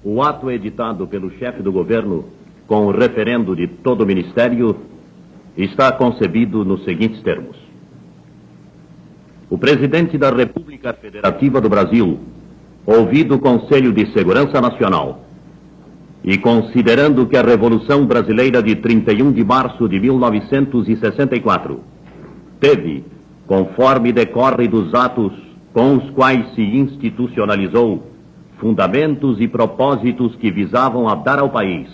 O ato editado pelo chefe do governo, com o referendo de todo o Ministério, está concebido nos seguintes termos. O presidente da República Federativa do Brasil, ouvido o Conselho de Segurança Nacional, e considerando que a Revolução Brasileira de 31 de março de 1964 teve, conforme decorre dos atos com os quais se institucionalizou, fundamentos e propósitos que visavam a dar ao país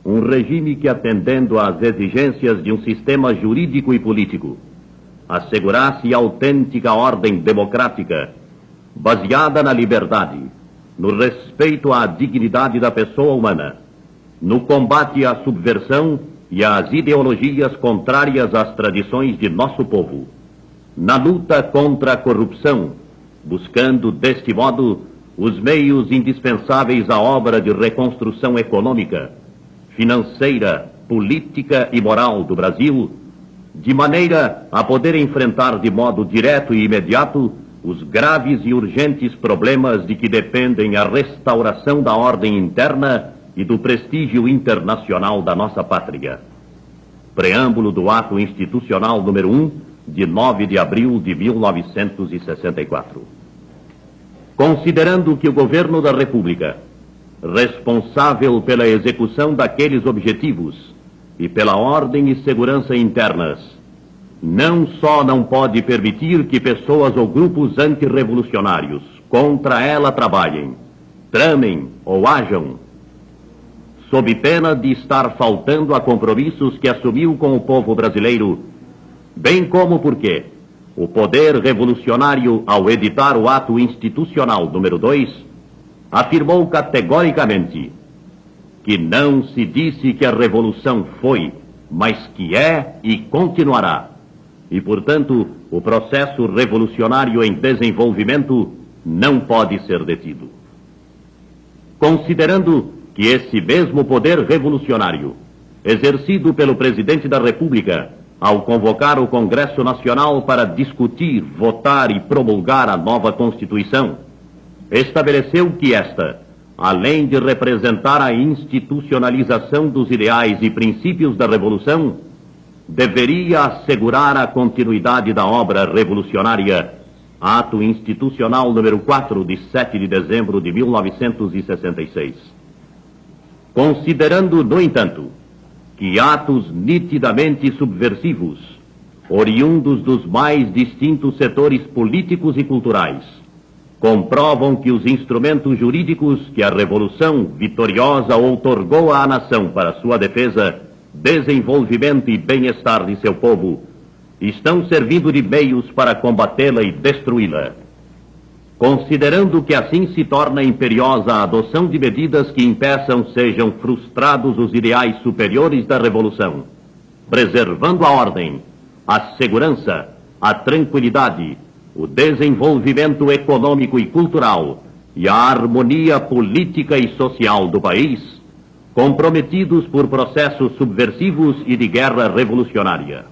um regime que, atendendo às exigências de um sistema jurídico e político, assegurasse autêntica ordem democrática, baseada na liberdade, no respeito à dignidade da pessoa humana, no combate à subversão e às ideologias contrárias às tradições de nosso povo, na luta contra a corrupção, buscando, deste modo, os meios indispensáveis à obra de reconstrução econômica, financeira, política e moral do Brasil, de maneira a poder enfrentar de modo direto e imediato os graves e urgentes problemas de que dependem a restauração da ordem interna e do prestígio internacional da nossa pátria. Preâmbulo do Ato Institucional número 1, de 9 de abril de 1964. Considerando que o Governo da República, responsável pela execução daqueles objetivos e pela ordem e segurança internas, não só não pode permitir que pessoas ou grupos antirrevolucionários contra ela trabalhem, tramem ou ajam, sob pena de estar faltando a compromissos que assumiu com o povo brasileiro, bem como porque o poder revolucionário, ao editar o Ato Institucional número 2, afirmou categoricamente que não se disse que a revolução foi, mas que é e continuará. E, portanto, o processo revolucionário em desenvolvimento não pode ser detido. Considerando que esse mesmo poder revolucionário, exercido pelo presidente da República, ao convocar o Congresso Nacional para discutir, votar e promulgar a nova Constituição, estabeleceu que esta, além de representar a institucionalização dos ideais e princípios da Revolução, deveria assegurar a continuidade da obra revolucionária, Ato Institucional número 4, de 7 de dezembro de 1966. Considerando, no entanto, que atos nitidamente subversivos, oriundos dos mais distintos setores políticos e culturais, comprovam que os instrumentos jurídicos que a Revolução vitoriosa outorgou à nação para sua defesa, desenvolvimento e bem-estar de seu povo, estão servindo de meios para combatê-la e destruí-la. Considerando que assim se torna imperiosa a adoção de medidas que impeçam sejam frustrados os ideais superiores da Revolução, preservando a ordem, a segurança, a tranquilidade, o desenvolvimento econômico e cultural e a harmonia política e social do país, comprometidos por processos subversivos e de guerra revolucionária.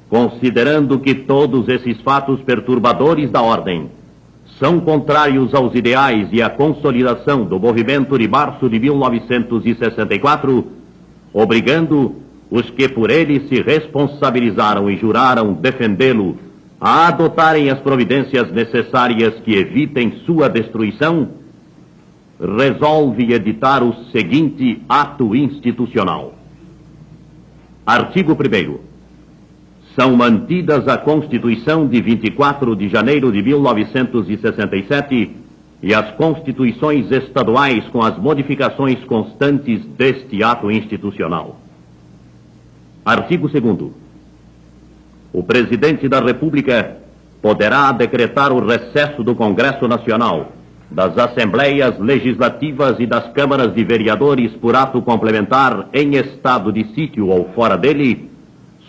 Considerando que todos esses fatos perturbadores da ordem são contrários aos ideais e à consolidação do movimento de março de 1964, obrigando os que por ele se responsabilizaram e juraram defendê-lo a adotarem as providências necessárias que evitem sua destruição, resolve editar o seguinte ato institucional. Artigo 1º. São mantidas a Constituição de 24 de janeiro de 1967 e as Constituições estaduais com as modificações constantes deste ato institucional. Artigo 2º. O Presidente da República poderá decretar o recesso do Congresso Nacional, das Assembleias Legislativas e das Câmaras de Vereadores por ato complementar em estado de sítio ou fora dele,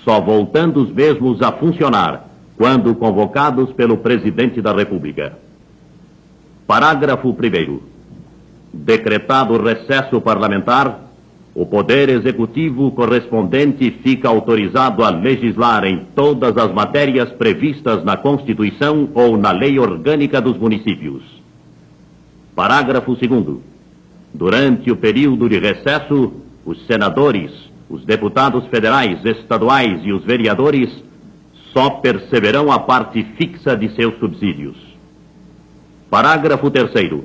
só voltando os mesmos a funcionar quando convocados pelo Presidente da República. Parágrafo 1º. Decretado o recesso parlamentar, o Poder Executivo correspondente fica autorizado a legislar em todas as matérias previstas na Constituição ou na Lei Orgânica dos Municípios. Parágrafo 2º. Durante o período de recesso, os senadores, os deputados federais, estaduais e os vereadores só perceberão a parte fixa de seus subsídios. Parágrafo 3º.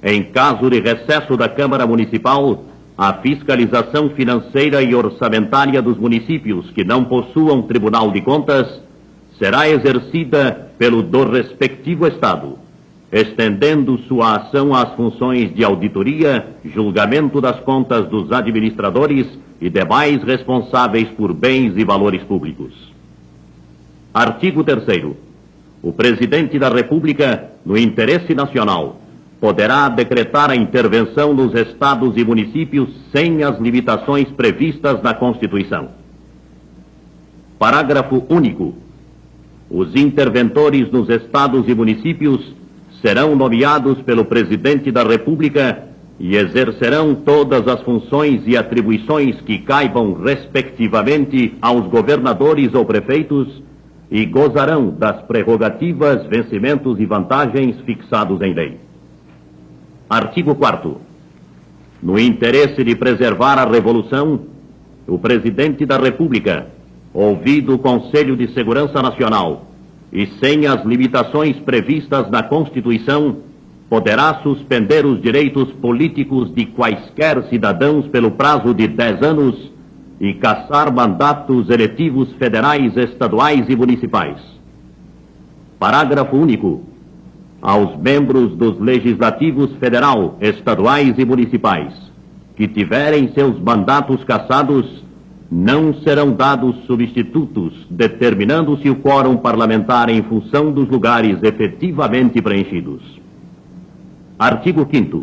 Em caso de recesso da Câmara Municipal, a fiscalização financeira e orçamentária dos municípios que não possuam Tribunal de Contas será exercida pelo do respectivo Estado, estendendo sua ação às funções de auditoria, julgamento das contas dos administradores e demais responsáveis por bens e valores públicos. Artigo 3º. O Presidente da República, no interesse nacional, poderá decretar a intervenção nos estados e municípios sem as limitações previstas na Constituição. Parágrafo único. Os interventores nos estados e municípios serão nomeados pelo Presidente da República e exercerão todas as funções e atribuições que caibam respectivamente aos governadores ou prefeitos e gozarão das prerrogativas, vencimentos e vantagens fixados em lei. Artigo 4º. No interesse de preservar a Revolução, o Presidente da República, ouvido o Conselho de Segurança Nacional e sem as limitações previstas na Constituição, poderá suspender os direitos políticos de quaisquer cidadãos pelo prazo de 10 anos e cassar mandatos eletivos federais, estaduais e municipais. Parágrafo único. Aos membros dos legislativos federal, estaduais e municipais que tiverem seus mandatos cassados, não serão dados substitutos, determinando-se o quórum parlamentar em função dos lugares efetivamente preenchidos. Artigo 5º.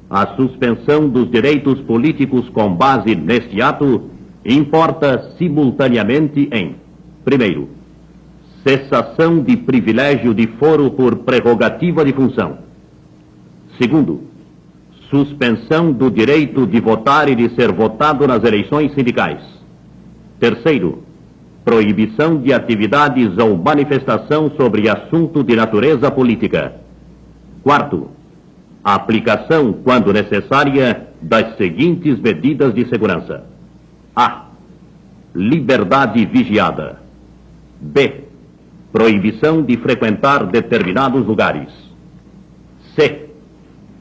A suspensão dos direitos políticos com base neste ato importa simultaneamente em: primeiro, cessação de privilégio de foro por prerrogativa de função. Segundo, suspensão do direito de votar e de ser votado nas eleições sindicais. Terceiro, proibição de atividades ou manifestação sobre assunto de natureza política. Quarto, aplicação, quando necessária, das seguintes medidas de segurança: A. Liberdade vigiada. B. Proibição de frequentar determinados lugares. C.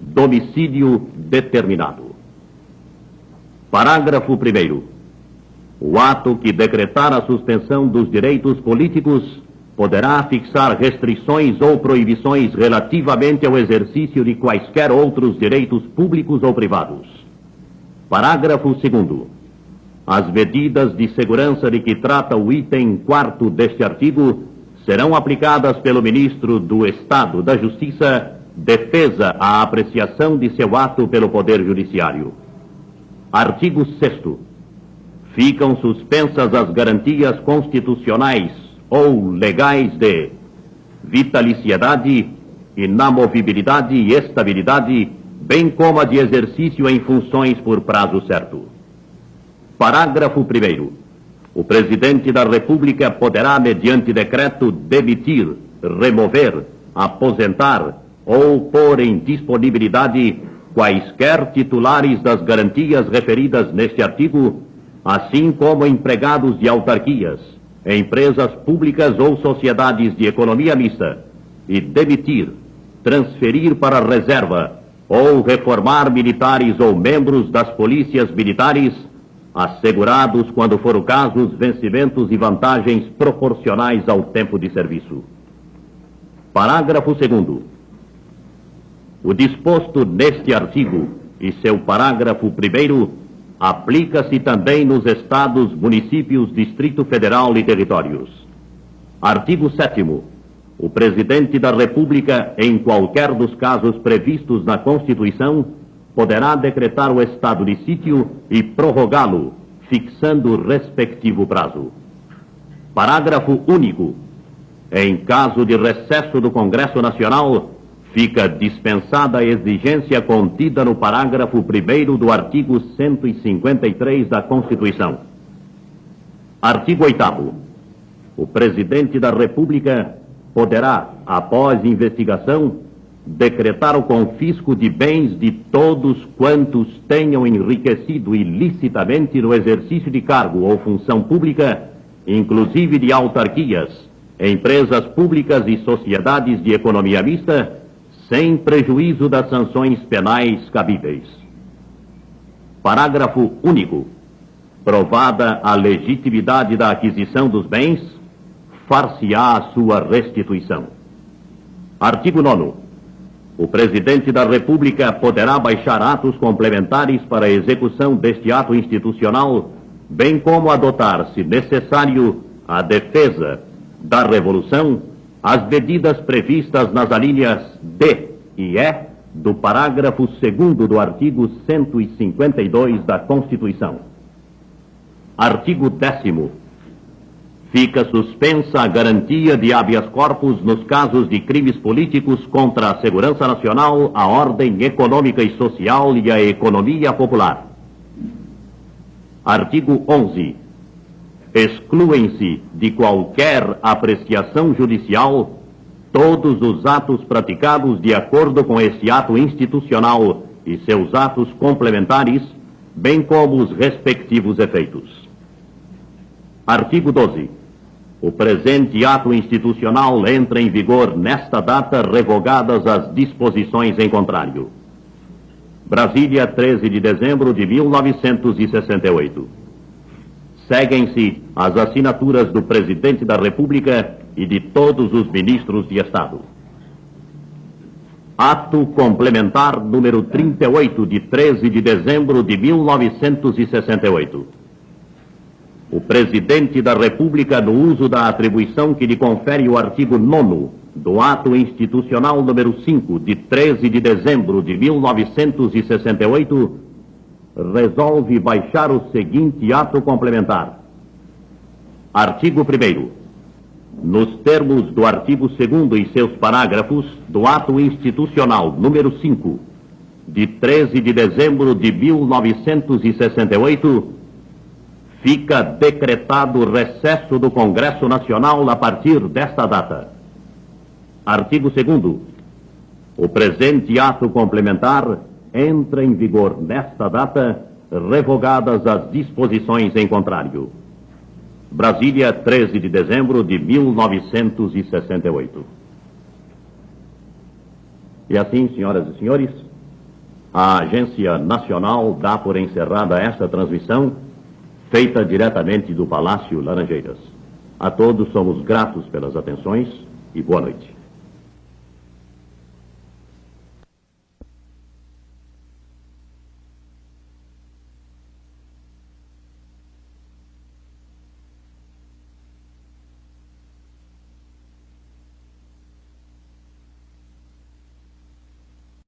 Domicílio determinado. Parágrafo 1º. O ato que decretar a suspensão dos direitos políticos poderá fixar restrições ou proibições relativamente ao exercício de quaisquer outros direitos públicos ou privados. Parágrafo 2º. As medidas de segurança de que trata o item 4º deste artigo serão aplicadas pelo Ministro do Estado da Justiça, defesa à apreciação de seu ato pelo Poder Judiciário. Artigo 6º. Ficam suspensas as garantias constitucionais ou legais de vitaliciedade, inamovibilidade e estabilidade, bem como a de exercício em funções por prazo certo. Parágrafo 1º. O Presidente da República poderá, mediante decreto, demitir, remover, aposentar ou pôr em disponibilidade quaisquer titulares das garantias referidas neste artigo, assim como empregados de autarquias, empresas públicas ou sociedades de economia mista, e demitir, transferir para a reserva ou reformar militares ou membros das polícias militares, assegurados, quando for o caso, os vencimentos e vantagens proporcionais ao tempo de serviço. Parágrafo 2º. O disposto neste artigo e seu parágrafo 1º aplica-se também nos estados, municípios, Distrito Federal e territórios. Artigo 7º. O Presidente da República, em qualquer dos casos previstos na Constituição, poderá decretar o estado de sítio e prorrogá-lo, fixando o respectivo prazo. Parágrafo único. Em caso de recesso do Congresso Nacional, fica dispensada a exigência contida no parágrafo 1º do artigo 153 da Constituição. Artigo 8º. O Presidente da República poderá, após investigação, decretar o confisco de bens de todos quantos tenham enriquecido ilicitamente no exercício de cargo ou função pública, inclusive de autarquias, empresas públicas e sociedades de economia mista, sem prejuízo das sanções penais cabíveis. Parágrafo único. Provada a legitimidade da aquisição dos bens, far-se-á a sua restituição. Artigo 9º. O Presidente da República poderá baixar atos complementares para a execução deste ato institucional, bem como adotar, se necessário, a defesa da Revolução, as medidas previstas nas alíneas D e E do parágrafo 2º do artigo 152 da Constituição. Artigo 10º. Fica suspensa a garantia de habeas corpus nos casos de crimes políticos contra a segurança nacional, a ordem econômica e social e a economia popular. Artigo 11. Excluem-se de qualquer apreciação judicial todos os atos praticados de acordo com este ato institucional e seus atos complementares, bem como os respectivos efeitos. Artigo 12. O presente ato institucional entra em vigor nesta data, revogadas as disposições em contrário. Brasília, 13 de dezembro de 1968. Seguem-se as assinaturas do Presidente da República e de todos os ministros de Estado. Ato complementar número 38 de 13 de dezembro de 1968. O Presidente da República, no uso da atribuição que lhe confere o artigo 9º do Ato Institucional número 5 de 13 de dezembro de 1968, resolve baixar o seguinte ato complementar. Artigo 1º. Nos termos do artigo 2º e seus parágrafos do Ato Institucional número 5 de 13 de dezembro de 1968, fica decretado o recesso do Congresso Nacional a partir desta data. Artigo 2º. O presente ato complementar entra em vigor nesta data, revogadas as disposições em contrário. Brasília, 13 de dezembro de 1968. E assim, senhoras e senhores, a Agência Nacional dá por encerrada esta transmissão, feita diretamente do Palácio Laranjeiras. A todos somos gratos pelas atenções e boa noite.